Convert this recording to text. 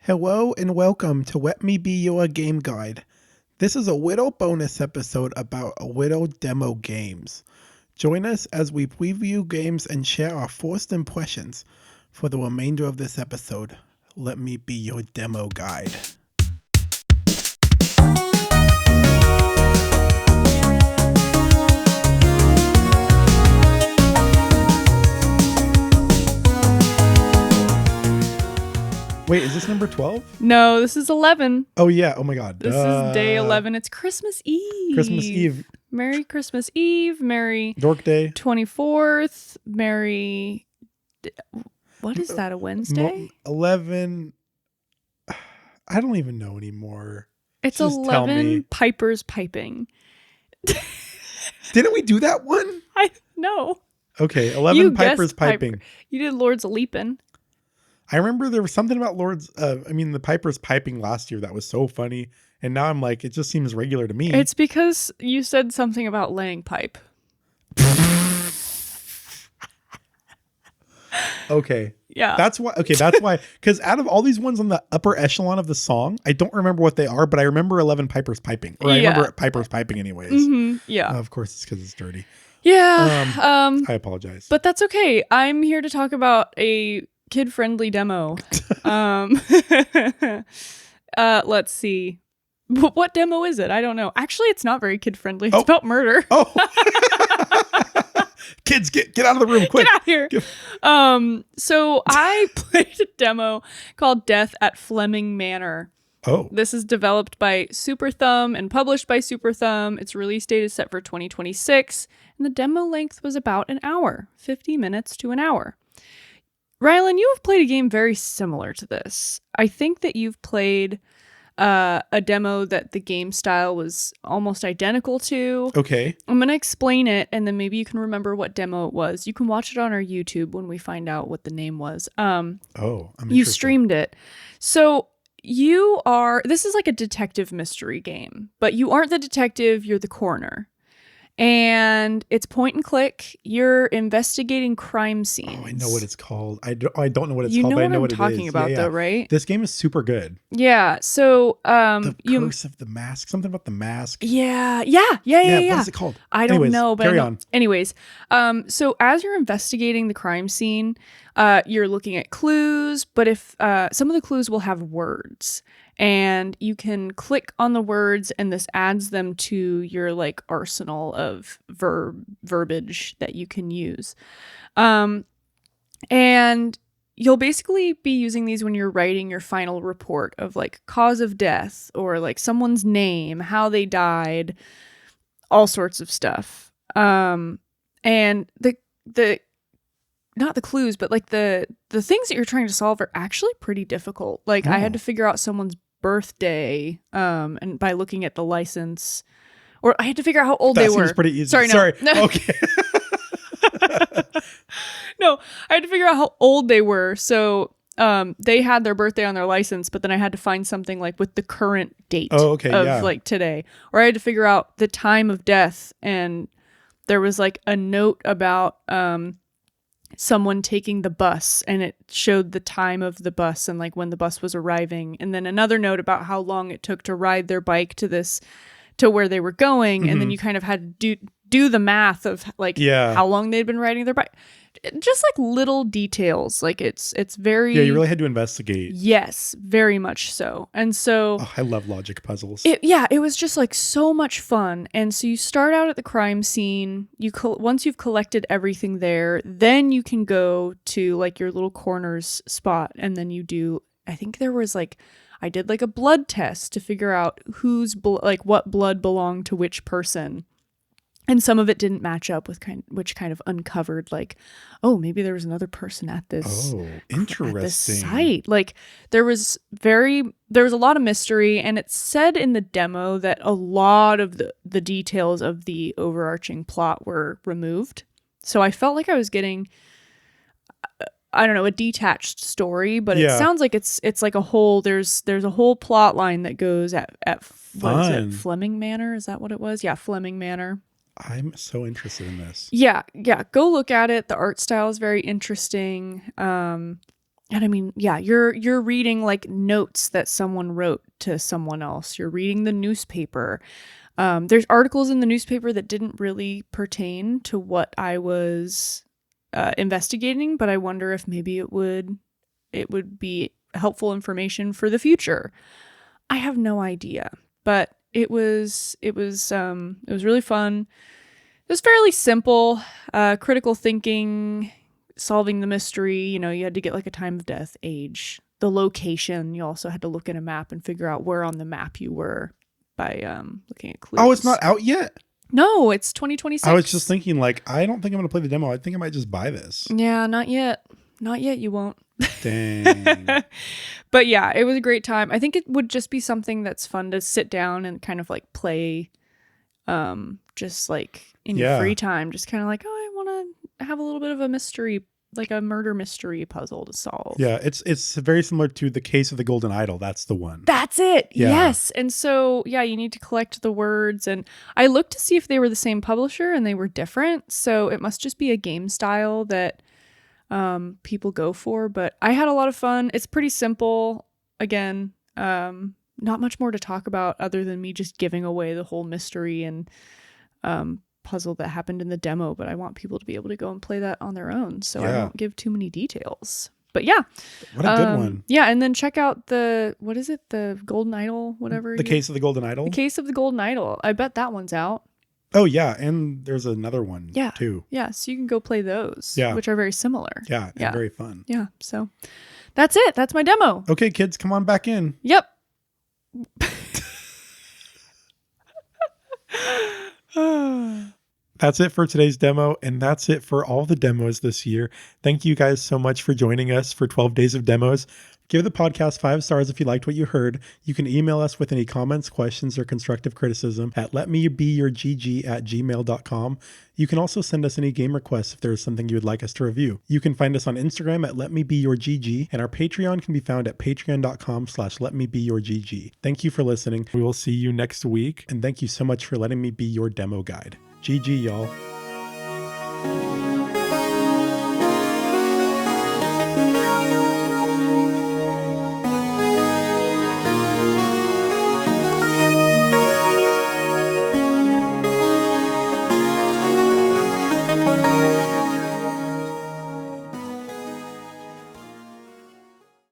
Hello and welcome to Let Me Be Your Game Guide. This is a little bonus episode about a little demo games. Join us as we preview games and share our first impressions for the remainder of this episode. Let me be your demo guide. Wait, is this number 12? No, this is 11. Oh, yeah. Oh, my God. This is day 11. It's Christmas Eve. Christmas Eve. Merry Christmas Eve. Merry Dork Day. 24th. Merry... What is that, a Wednesday? 11... I don't even know anymore. It's Just tell me. 11 Pipers Piping. Didn't we do that one? I know. Okay, 11 You Pipers guessed Piping. Piper. You did Lords of Leaping. I remember there was something about the Pipers Piping last year that was so funny. And now I'm like, it just seems regular to me. It's because you said something about laying pipe. Okay. Yeah. That's why. Okay, that's why. Because out of all these ones on the upper echelon of the song, I don't remember what they are, but I remember 11 Pipers Piping. Or I remember Pipers Piping anyways. Mm-hmm. Yeah. Of course, it's because it's dirty. Yeah. I apologize. But that's okay. I'm here to talk about a kid-friendly demo. Let's see. What demo is it? I don't know. Actually, it's not very kid-friendly. It's about murder. Oh. Kids, get out of the room, quick. Get out here. So I played a demo called Death at Fleming Manor. Oh. This is developed by Super Thumb and published by Super Thumb. Its release date is set for 2026, and the demo length was about an hour, 50 minutes to an hour. Rylan, you have played a game very similar to this. I think that you've played a demo that the game style was almost identical to. Okay. I'm going to explain it, and then maybe you can remember what demo it was. You can watch it on our YouTube when we find out what the name was. I'm You interested. streamed it. So this is like a detective mystery game, but you aren't the detective, you're the coroner. And it's point and click. You're investigating crime scenes. Oh, I know what it's called. I don't know what it's you called, know but I what know I'm what talking it is. about, though, right? This game is super good. Yeah. So, The Curse of the Mask. Something about the mask. Yeah. What is it called? I don't know, but carry on. Anyways, so as you're investigating the crime scene, you're looking at clues, but if some of the clues will have words, and you can click on the words, and this adds them to your like arsenal of verbiage that you can use, and you'll basically be using these when you're writing your final report of like cause of death or like someone's name, how they died, all sorts of stuff. And the not the clues, but like the things that you're trying to solve are actually pretty difficult. Like I had to figure out someone's birthday, and by looking at the license, or I had to figure out how old they were. That seems pretty easy. Sorry. Okay. No, I had to figure out how old they were. So they had their birthday on their license, but then I had to find something like with the current date of like today. Or I had to figure out the time of death, and there was like a note about someone taking the bus, and it showed the time of the bus and like when the bus was arriving, and then another note about how long it took to ride their bike to where they were going, and then you kind of had to do the math of like how long they'd been riding their bike. Just like little details. Like it's very... Yeah, you really had to investigate. Yes, very much so. And so... Oh, I love logic puzzles. It was just like so much fun. And so you start out at the crime scene. Once you've collected everything there, then you can go to like your little corners spot. And then you do... I think there was like... I did like a blood test to figure out what blood belonged to which person. And some of it didn't match up with which kind of uncovered like, oh, maybe there was another person at this. Oh, interesting. At this site. Like there was a lot of mystery, and it said in the demo that a lot of the details of the overarching plot were removed. So I felt like I was getting, I don't know, a detached story, but it sounds like it's like a whole, there's a whole plot line that goes at what is it, Fleming Manor? Is that what it was? Yeah, Fleming Manor. I'm so interested in this. Yeah. Go look at it. The art style is very interesting. And I mean, yeah, you're reading like notes that someone wrote to someone else. You're reading the newspaper. There's articles in the newspaper that didn't really pertain to what I was investigating, but I wonder if maybe it would be helpful information for the future. I have no idea, but it was really fun. It was fairly simple, critical thinking, solving the mystery. You know, you had to get like a time of death, age, the location. You also had to look at a map and figure out where on the map you were by looking at clues. Oh, it's not out yet? No, it's 2026. I was just thinking, like, I don't think I'm going to play the demo. I think I might just buy this. Yeah, not yet. Not yet, you won't. Dang. But yeah, it was a great time. I think it would just be something that's fun to sit down and kind of like play just like in your free time. Just kind of like, oh, I want to have a little bit of a mystery, like a murder mystery puzzle to solve. Yeah, it's very similar to The Case of the Golden Idol. That's the one. That's it. Yeah. Yes. And so, yeah, you need to collect the words. And I looked to see if they were the same publisher, and they were different. So it must just be a game style that people go for. But I had a lot of fun. It's pretty simple. Again, not much more to talk about other than me just giving away the whole mystery and puzzle that happened in the demo. But I want people to be able to go and play that on their own, so I won't give too many details. But yeah, what a good one. Yeah, and then check out the Golden Idol, whatever. The Case of the Golden Idol. The Case of the Golden Idol. I bet that one's out. Oh yeah, and there's another one too. Yeah, so you can go play those. Yeah, which are very similar. Yeah, and very fun. Yeah, so that's it. That's my demo. Okay, kids, come on back in. Yep. That's it for today's demo, and that's it for all the demos this year. Thank you guys so much for joining us for 12 days of demos. Give the podcast 5 stars if you liked what you heard. You can email us with any comments, questions, or constructive criticism at letmebeyourgg@gmail.com. You can also send us any game requests if there is something you would like us to review. You can find us on Instagram at letmebeyourgg, and our Patreon can be found at patreon.com/letmebeyourgg. Thank you for listening. We will see you next week, and thank you so much for letting me be your demo guide. GG, y'all.